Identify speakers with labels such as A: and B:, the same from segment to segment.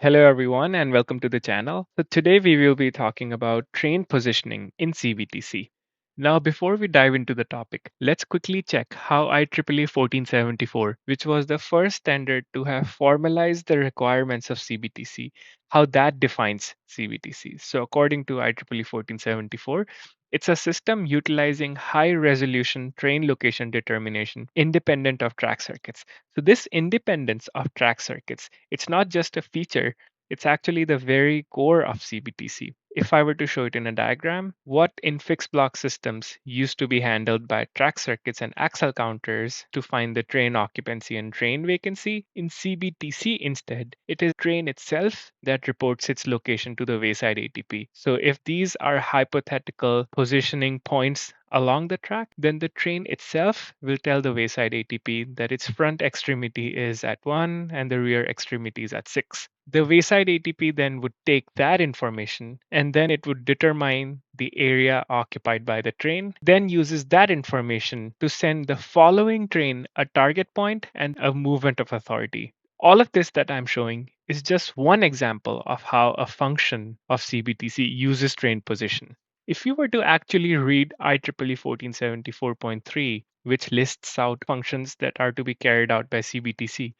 A: Hello, everyone, and welcome to the channel. So, today we will be talking about train positioning in CBTC. Now, before we dive into the topic, let's quickly check how IEEE 1474, which was the first standard to have formalized the requirements of CBTC, how that defines CBTC. So, according to IEEE 1474, it's a system utilizing high resolution train location determination independent of track circuits. So this independence of track circuits, it's not just a feature, it's actually the very core of CBTC. If I were to show it in a diagram, what in fixed block systems used to be handled by track circuits and axle counters to find the train occupancy and train vacancy, in CBTC instead, it is train itself that reports its location to the wayside ATP. So if these are hypothetical positioning points along the track, then the train itself will tell the wayside ATP that its front extremity is at 1 and the rear extremity is at 6. The wayside ATP then would take that information and then it would determine the area occupied by the train, then uses that information to send the following train a target point and a movement of authority. All of this that I'm showing is just one example of how a function of CBTC uses train position. If you were to actually read IEEE 1474.3, which lists out functions that are to be carried out by CBTC,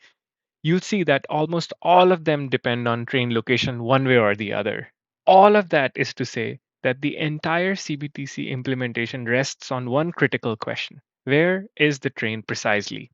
A: you'll see that almost all of them depend on train location one way or the other. All of that is to say that the entire CBTC implementation rests on one critical question: where is the train precisely?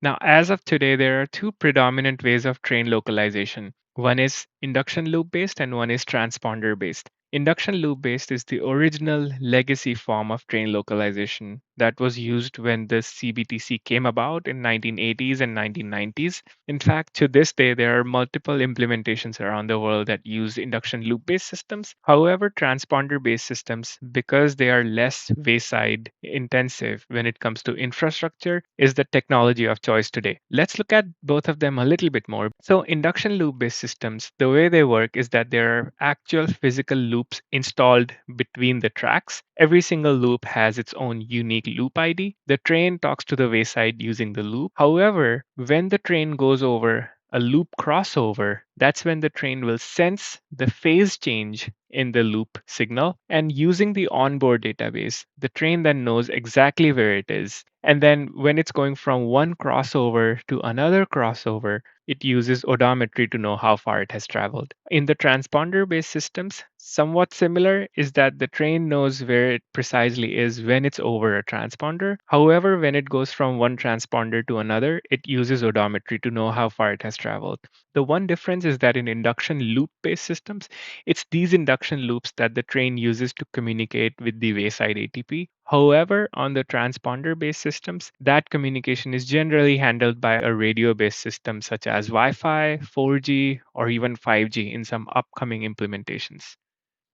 A: Now, as of today, there are two predominant ways of train localization. One is induction loop based and one is transponder based. Induction loop based is the original legacy form of train localization that was used when the CBTC came about in 1980s and 1990s. In fact, to this day, there are multiple implementations around the world that use induction loop based systems. However, transponder based systems, because they are less wayside intensive when it comes to infrastructure, is the technology of choice today. Let's look at both of them a little bit more. So, induction loop based systems, the way they work is that there are actual physical loops installed between the tracks. Every single loop has its own unique loop ID. The train talks to the wayside using the loop. However, when the train goes over a loop crossover, that's when the train will sense the phase change in the loop signal. And using the onboard database, the train then knows exactly where it is. And then when it's going from one crossover to another crossover, it uses odometry to know how far it has traveled. In the transponder based systems, somewhat similar is that the train knows where it precisely is when it's over a transponder. However, when it goes from one transponder to another, it uses odometry to know how far it has traveled. The one difference is that in induction loop based systems, it's these induction loops that the train uses to communicate with the wayside ATP. However, on the transponder based systems, that communication is generally handled by a radio based system such as Wi Fi, 4G, or even 5G in some upcoming implementations.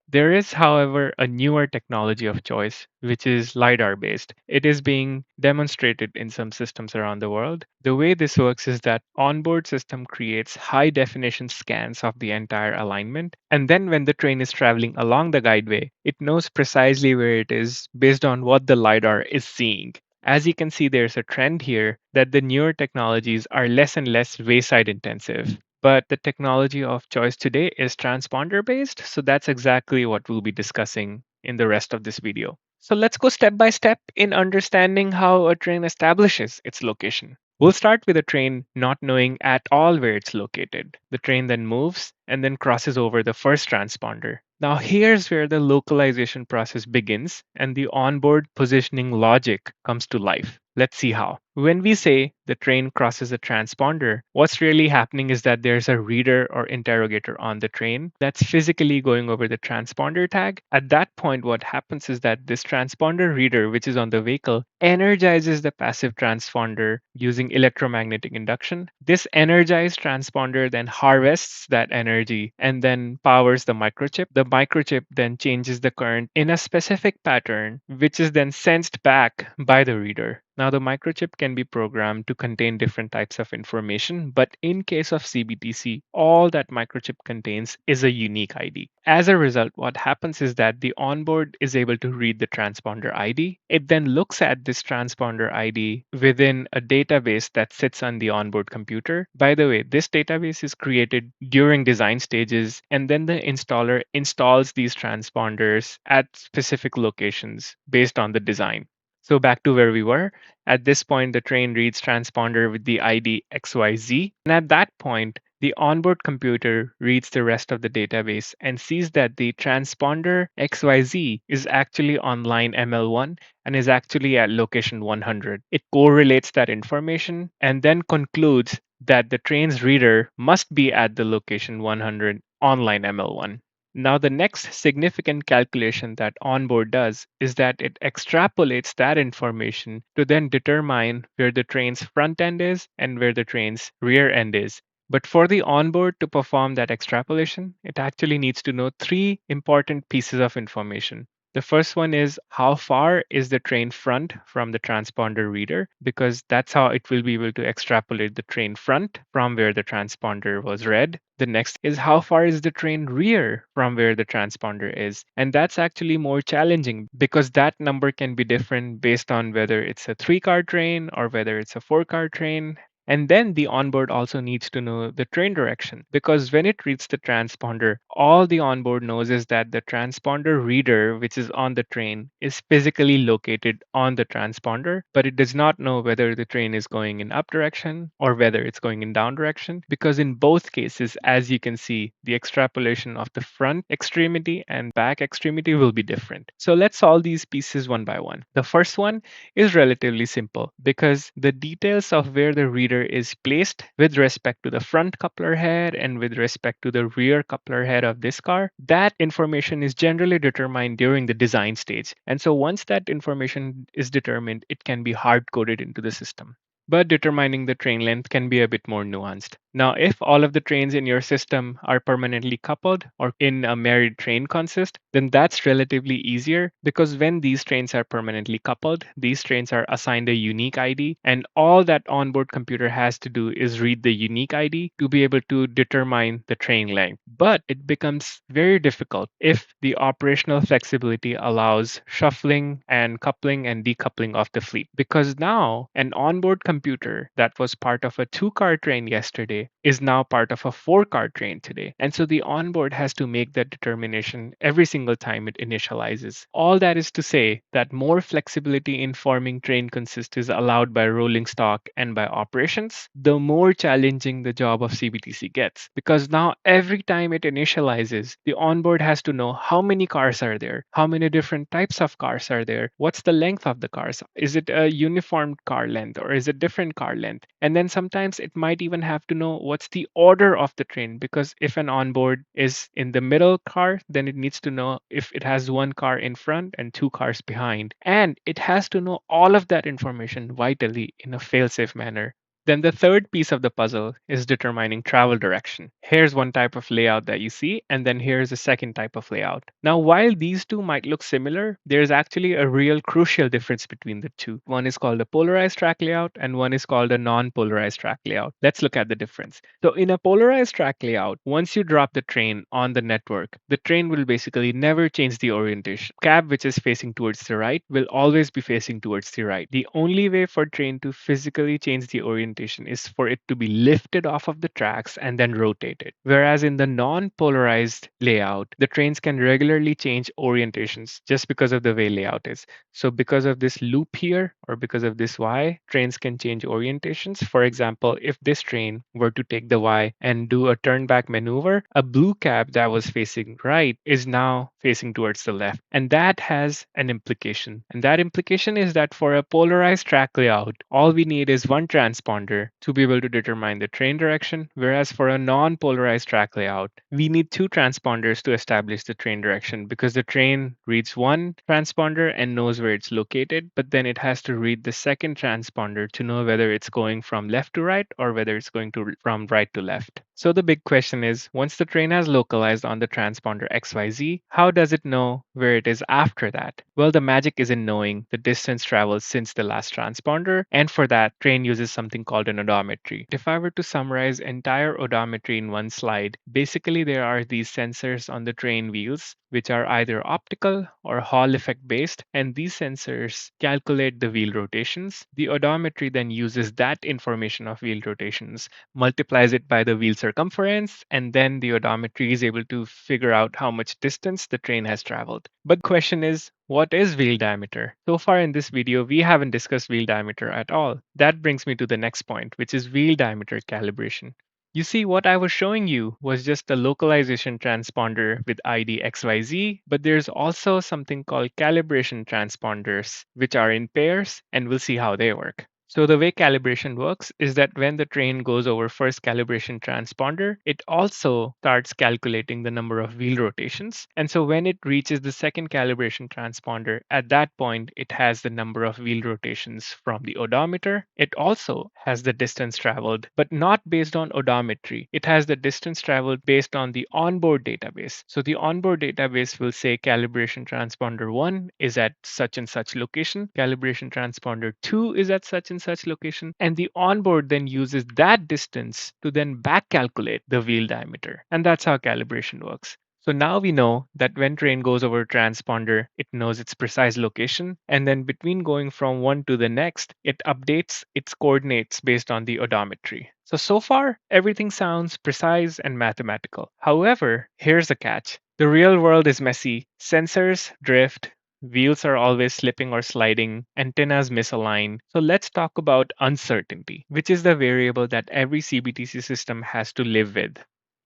A: There is, however, a newer technology of choice, which is LiDAR based. It is being demonstrated in some systems around the world. The way this works is that onboard system creates high definition scans of the entire alignment. And then when the train is traveling along the guideway, it knows precisely where it is based on what the LiDAR is seeing. As you can see, there's a trend here that the newer technologies are less and less wayside intensive. But the technology of choice today is transponder based. So that's exactly what we'll be discussing in the rest of this video. So let's go step by step in understanding how a train establishes its location. We'll start with a train not knowing at all where it's located. The train then moves and then crosses over the first transponder. Now, here's where the localization process begins and the onboard positioning logic comes to life. Let's see how. When we say the train crosses a transponder, what's really happening is that there's a reader or interrogator on the train that's physically going over the transponder tag. At that point, what happens is that this transponder reader, which is on the vehicle, energizes the passive transponder using electromagnetic induction. This energized transponder then harvests that energy and then powers the microchip. The microchip then changes the current in a specific pattern, which is then sensed back by the reader. Now, the microchip can can be programmed to contain different types of information, but in case of CBTC, all that microchip contains is a unique ID. As a result, what happens is that the onboard is able to read the transponder ID. It then looks at this transponder ID within a database that sits on the onboard computer. By the way, this database is created during design stages, and then the installer installs these transponders at specific locations based on the design. So back to where we were. At this point, the train reads transponder with the ID XYZ. And at that point, the onboard computer reads the rest of the database and sees that the transponder XYZ is actually on line ML1 and is actually at location 100. It correlates that information and then concludes that the train's reader must be at the location 100 on line ML1. Now, the next significant calculation that onboard does is that it extrapolates that information to then determine where the train's front end is and where the train's rear end is. But for the onboard to perform that extrapolation, it actually needs to know three important pieces of information. The first one is how far is the train front from the transponder reader, because that's how it will be able to extrapolate the train front from where the transponder was read. The next is how far is the train rear from where the transponder is. And that's actually more challenging because that number can be different based on whether it's a 3-car train or whether it's a 4-car train. And then the onboard also needs to know the train direction because when it reads the transponder, all the onboard knows is that the transponder reader, which is on the train, is physically located on the transponder, but it does not know whether the train is going in up direction or whether it's going in down direction because in both cases, as you can see, the extrapolation of the front extremity and back extremity will be different. So let's solve these pieces one by one. The first one is relatively simple because the details of where the reader is placed with respect to the front coupler head and with respect to the rear coupler head of this car, that information is generally determined during the design stage. And so once that information is determined, it can be hard coded into the system. But determining the train length can be a bit more nuanced. Now, if all of the trains in your system are permanently coupled or in a married train consist, then that's relatively easier because when these trains are permanently coupled, these trains are assigned a unique ID, and all that onboard computer has to do is read the unique ID to be able to determine the train length. But it becomes very difficult if the operational flexibility allows shuffling and coupling and decoupling of the fleet because now an onboard computer that was part of a 2-car train yesterday is now part of a 4-car train today. And so the onboard has to make that determination every single time it initializes. All that is to say that more flexibility in forming train consist is allowed by rolling stock and by operations, the more challenging the job of CBTC gets. Because now every time it initializes, the onboard has to know how many cars are there, how many different types of cars are there, what's the length of the cars, is it a uniform car length or is it different car length? And then sometimes it might even have to know what's the order of the train because if an onboard is in the middle car, then it needs to know if it has 1 car in front and 2 cars behind. And it has to know all of that information vitally in a fail-safe manner. Then the third piece of the puzzle is determining travel direction. Here's one type of layout that you see, and then here's a second type of layout. Now, while these two might look similar, there's actually a real crucial difference between the two. One is called a polarized track layout, and one is called a non-polarized track layout. Let's look at the difference. So in a polarized track layout, once you drop the train on the network, the train will basically never change the orientation. Cab, which is facing towards the right, will always be facing towards the right. The only way for train to physically change the orientation is for it to be lifted off of the tracks and then rotated. Whereas in the non-polarized layout, the trains can regularly change orientations just because of the way layout is. So because of this loop here or because of this Y, trains can change orientations. For example, if this train were to take the Y and do a turn back maneuver, a blue cab that was facing right is now facing towards the left. And that has an implication. And that implication is that for a polarized track layout, all we need is one transponder to be able to determine the train direction, whereas for a non-polarized track layout, we need 2 transponders to establish the train direction because the train reads one transponder and knows where it's located, but then it has to read the second transponder to know whether it's going from left to right or whether it's going to from right to left. So the big question is, once the train has localized on the transponder XYZ, how does it know where it is after that? Well, the magic is in knowing the distance traveled since the last transponder, and for that, train uses something called an odometry. If I were to summarize entire odometry in one slide, basically there are these sensors on the train wheels, which are either optical or Hall effect based, and these sensors calculate the wheel rotations. The odometry then uses that information of wheel rotations, multiplies it by the wheel circumference, and then the odometry is able to figure out how much distance the train has traveled. But the question is, what is wheel diameter? So far in this video, we haven't discussed wheel diameter at all. That brings me to the next point, which is wheel diameter calibration. You see, what I was showing you was just a localization transponder with ID XYZ, but there's also something called calibration transponders, which are in pairs, and we'll see how they work. So the way calibration works is that when the train goes over first calibration transponder, it also starts calculating the number of wheel rotations. And so when it reaches the second calibration transponder, at that point, it has the number of wheel rotations from the odometer. It also has the distance traveled, but not based on odometry. It has the distance traveled based on the onboard database. So the onboard database will say calibration transponder 1 is at such and such location, calibration transponder 2 is at such and such location, and the onboard then uses that distance to then back calculate the wheel diameter. And that's how calibration works. So now we know that when train goes over a transponder, it knows its precise location, and then between going from one to the next, it updates its coordinates based on the odometry. So far, everything sounds precise and mathematical. However, here's the catch. The real world is messy. Sensors drift, wheels are always slipping or sliding, antennas misalign. So let's talk about uncertainty, which is the variable that every CBTC system has to live with.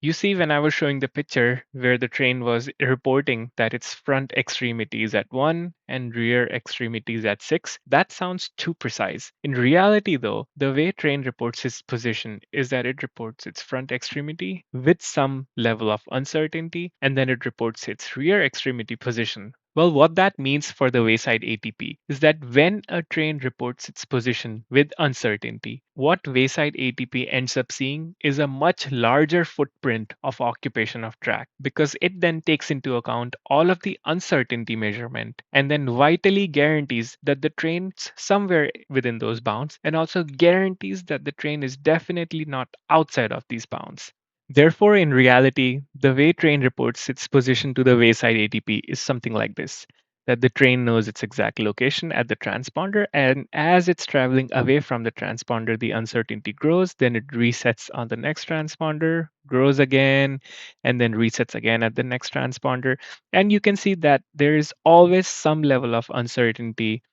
A: You see, when I was showing the picture where the train was reporting that its front extremity is at 1 and rear extremity is at 6, that sounds too precise. In reality, though, the way train reports its position is that it reports its front extremity with some level of uncertainty, and then it reports its rear extremity position. Well, what that means for the wayside ATP is that when a train reports its position with uncertainty, what wayside ATP ends up seeing is a much larger footprint of occupation of track because it then takes into account all of the uncertainty measurement and then vitally guarantees that the train's somewhere within those bounds and also guarantees that the train is definitely not outside of these bounds. Therefore, in reality, the way train reports its position to the wayside ATP is something like this, that the train knows its exact location at the transponder, and as it's traveling away from the transponder, the uncertainty grows, then it resets on the next transponder, grows again, and then resets again at the next transponder. And you can see that there is always some level of uncertainty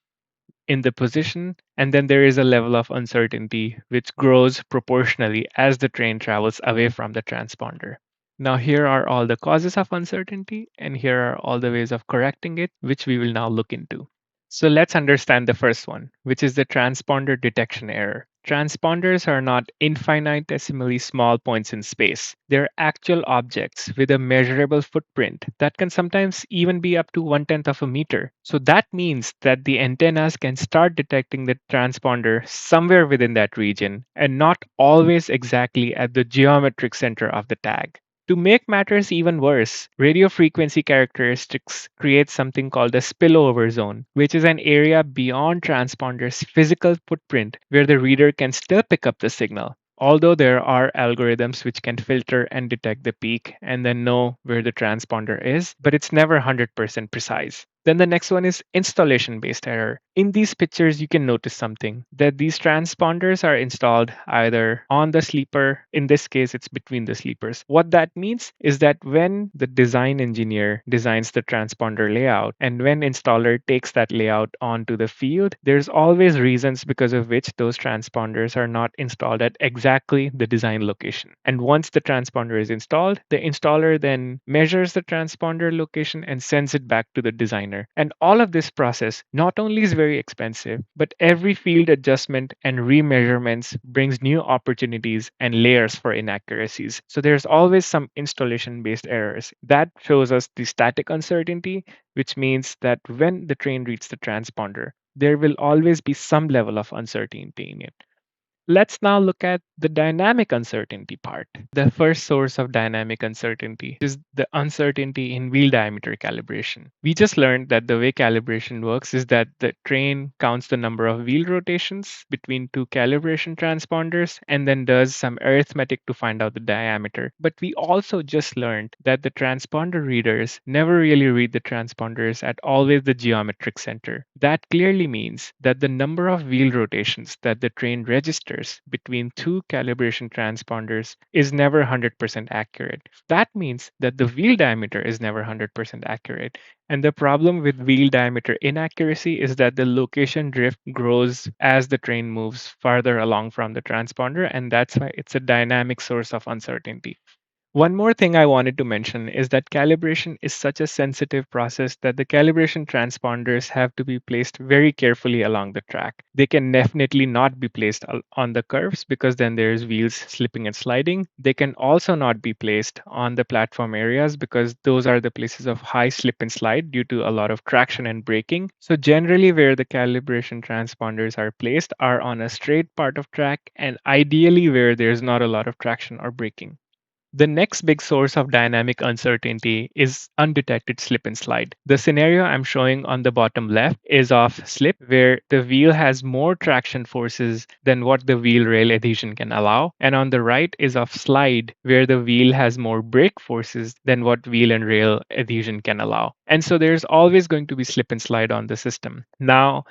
A: in the position, and then there is a level of uncertainty which grows proportionally as the train travels away from the transponder. Now, here are all the causes of uncertainty, and here are all the ways of correcting it, which we will now look into. So let's understand the first one, which is the transponder detection error. Transponders are not infinitesimally small points in space. They're actual objects with a measurable footprint that can sometimes even be up to 1/10 of a meter. So that means that the antennas can start detecting the transponder somewhere within that region and not always exactly at the geometric center of the tag. To make matters even worse, radio frequency characteristics create something called a spillover zone, which is an area beyond transponder's physical footprint where the reader can still pick up the signal. Although there are algorithms which can filter and detect the peak and then know where the transponder is, but it's never 100% precise. Then the next one is installation based error. In these pictures, you can notice something that these transponders are installed either on the sleeper, in this case, it's between the sleepers. What that means is that when the design engineer designs the transponder layout and when installer takes that layout onto the field, there's always reasons because of which those transponders are not installed at exactly the design location. And once the transponder is installed, the installer then measures the transponder location and sends it back to the designer. And all of this process not only is very expensive, but every field adjustment and remeasurements brings new opportunities and layers for inaccuracies. So there's always some installation based errors. That shows us the static uncertainty, which means that when the train reaches the transponder, there will always be some level of uncertainty in it. Let's now look at the dynamic uncertainty part. The first source of dynamic uncertainty is the uncertainty in wheel diameter calibration. We just learned that the way calibration works is that the train counts the number of wheel rotations between two calibration transponders and then does some arithmetic to find out the diameter. But we also just learned that the transponder readers never really read the transponders at always the geometric center. That clearly means that the number of wheel rotations that the train registers between two calibration transponders is never 100% accurate. That means that the wheel diameter is never 100% accurate. And the problem with wheel diameter inaccuracy is that the location drift grows as the train moves farther along from the transponder, and that's why it's a dynamic source of uncertainty. One more thing I wanted to mention is that calibration is such a sensitive process that the calibration transponders have to be placed very carefully along the track. They can definitely not be placed on the curves because then there's wheels slipping and sliding. They can also not be placed on the platform areas because those are the places of high slip and slide due to a lot of traction and braking. So generally where the calibration transponders are placed are on a straight part of track and ideally where there's not a lot of traction or braking. The next big source of dynamic uncertainty is undetected slip and slide. The scenario I'm showing on the bottom left is of slip, where the wheel has more traction forces than what the wheel rail adhesion can allow. And on the right is of slide, where the wheel has more brake forces than what wheel and rail adhesion can allow. And so there's always going to be slip and slide on the system. Now,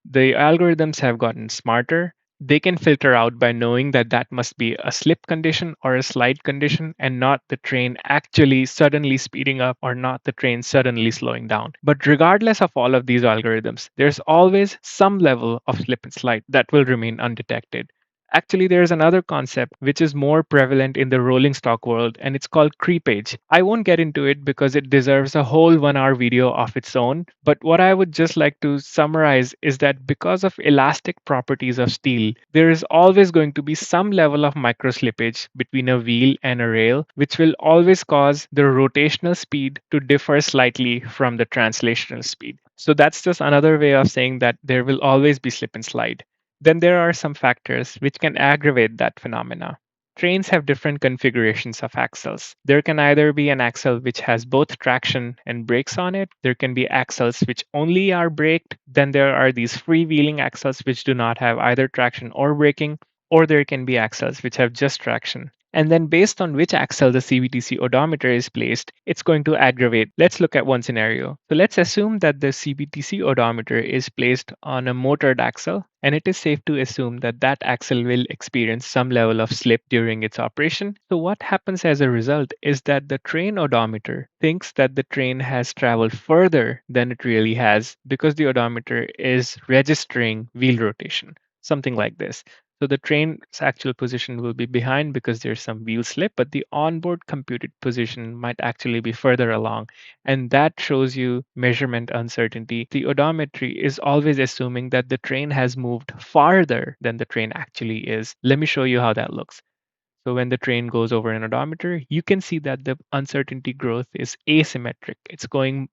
A: the algorithms have gotten smarter. They can filter out by knowing that that must be a slip condition or a slide condition and not the train actually suddenly speeding up or not the train suddenly slowing down. But regardless of all of these algorithms, there's always some level of slip and slide that will remain undetected. Actually, there's another concept which is more prevalent in the rolling stock world, and it's called creepage. I won't get into it because it deserves a whole 1 hour video of its own. But what I would just like to summarize is that because of elastic properties of steel, there is always going to be some level of micro slippage between a wheel and a rail, which will always cause the rotational speed to differ slightly from the translational speed. So that's just another way of saying that there will always be slip and slide. Then there are some factors which can aggravate that phenomena. Trains have different configurations of axles. There can either be an axle which has both traction and brakes on it. There can be axles which only are braked. Then there are these freewheeling axles which do not have either traction or braking. Or there can be axles which have just traction. And then based on which axle the CBTC odometer is placed, it's going to aggravate. Let's look at one scenario. So let's assume that the CBTC odometer is placed on a motored axle, and it is safe to assume that that axle will experience some level of slip during its operation. So what happens as a result is that the train odometer thinks that the train has traveled further than it really has because the odometer is registering wheel rotation, something like this. So the train's actual position will be behind because there's some wheel slip, but the onboard computed position might actually be further along. And that shows you measurement uncertainty. The odometry is always assuming that the train has moved farther than the train actually is. Let me show you how that looks. So when the train goes over an odometer, you can see that the uncertainty growth is asymmetric. It's going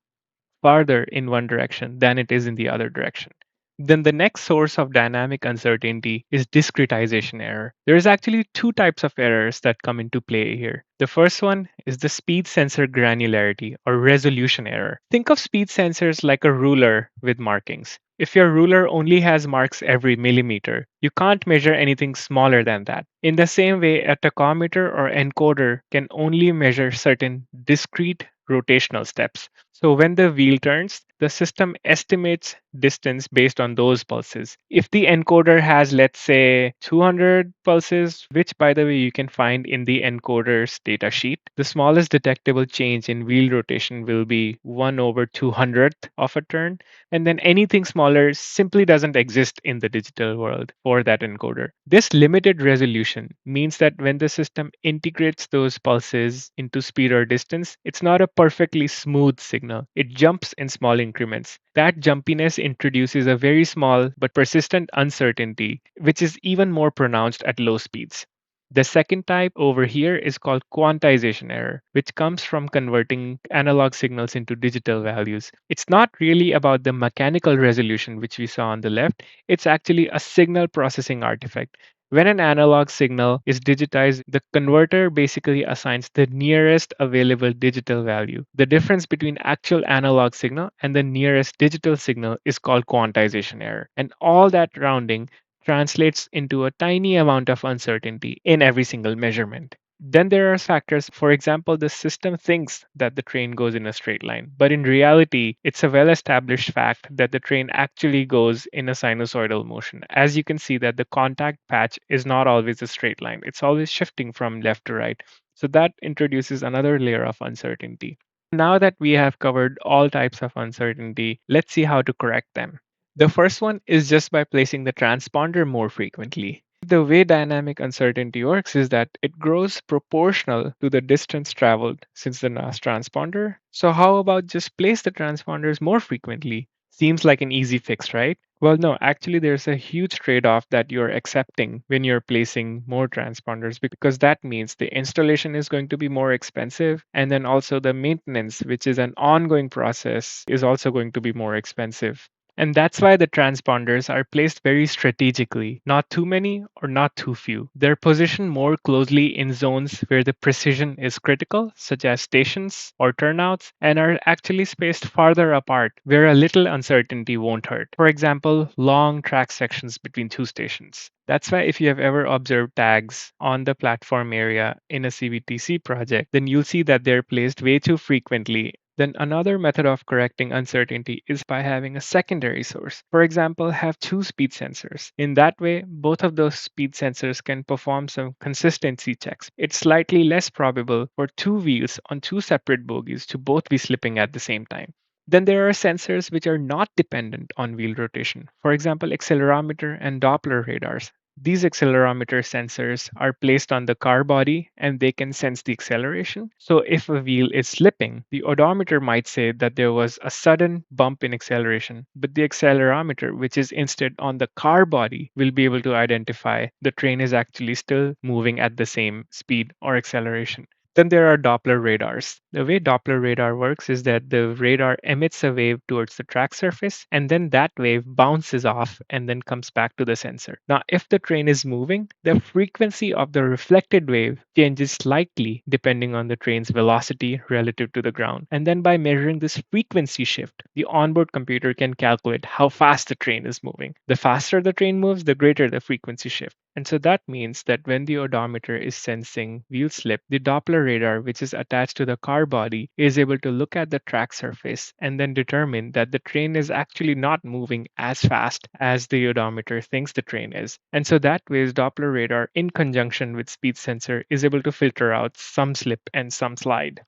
A: farther in one direction than it is in the other direction. Then the next source of dynamic uncertainty is discretization error. There's actually two types of errors that come into play here. The first one is the speed sensor granularity or resolution error. Think of speed sensors like a ruler with markings. If your ruler only has marks every millimeter, you can't measure anything smaller than that. In the same way, a tachometer or encoder can only measure certain discrete rotational steps. So when the wheel turns, the system estimates distance based on those pulses. If the encoder has, let's say, 200 pulses, which by the way you can find in the encoder's data sheet, the smallest detectable change in wheel rotation will be 1 over 200th of a turn. And then anything smaller simply doesn't exist in the digital world for that encoder. This limited resolution means that when the system integrates those pulses into speed or distance, it's not a perfectly smooth signal. It jumps in small increments. That jumpiness introduces a very small but persistent uncertainty, which is even more pronounced at low speeds. The second type over here is called quantization error, which comes from converting analog signals into digital values. It's not really about the mechanical resolution, which we saw on the left. It's actually a signal processing artifact. When an analog signal is digitized, the converter basically assigns the nearest available digital value. The difference between actual analog signal and the nearest digital signal is called quantization error. And all that rounding translates into a tiny amount of uncertainty in every single measurement. Then there are factors, for example, the system thinks that the train goes in a straight line, but in reality, it's a well established fact that the train actually goes in a sinusoidal motion. As you can see, that the contact patch is not always a straight line, it's always shifting from left to right. So that introduces another layer of uncertainty. Now that we have covered all types of uncertainty, let's see how to correct them. The first one is just by placing the transponder more frequently. The way dynamic uncertainty works is that it grows proportional to the distance traveled since the NAS transponder. So, how about just place the transponders more frequently? Seems like an easy fix, right? Well, no, actually, there's a huge trade off that you're accepting when you're placing more transponders because that means the installation is going to be more expensive. And then also the maintenance, which is an ongoing process, is also going to be more expensive. And that's why the transponders are placed very strategically, not too many or not too few. They're positioned more closely in zones where the precision is critical, such as stations or turnouts, and are actually spaced farther apart where a little uncertainty won't hurt. For example, long track sections between two stations. That's why if you have ever observed tags on the platform area in a CBTC project, then you'll see that they're placed way too frequently. Then another method of correcting uncertainty is by having a secondary source. For example, have two speed sensors. In that way, both of those speed sensors can perform some consistency checks. It's slightly less probable for two wheels on two separate bogies to both be slipping at the same time. Then there are sensors which are not dependent on wheel rotation. For example, accelerometer and Doppler radars. These accelerometer sensors are placed on the car body and they can sense the acceleration. So if a wheel is slipping, the odometer might say that there was a sudden bump in acceleration, but the accelerometer, which is instead on the car body, will be able to identify the train is actually still moving at the same speed or acceleration. Then there are Doppler radars. The way Doppler radar works is that the radar emits a wave towards the track surface, and then that wave bounces off and then comes back to the sensor. Now, if the train is moving, the frequency of the reflected wave changes slightly depending on the train's velocity relative to the ground. And then by measuring this frequency shift, the onboard computer can calculate how fast the train is moving. The faster the train moves, the greater the frequency shift. And so that means that when the odometer is sensing wheel slip, the Doppler radar, which is attached to the car body, is able to look at the track surface and then determine that the train is actually not moving as fast as the odometer thinks the train is. And so that way, Doppler radar, in conjunction with speed sensor, is able to filter out some slip and some slide.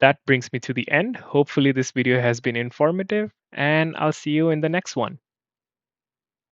A: That brings me to the end. Hopefully, this video has been informative, and I'll see you in the next one.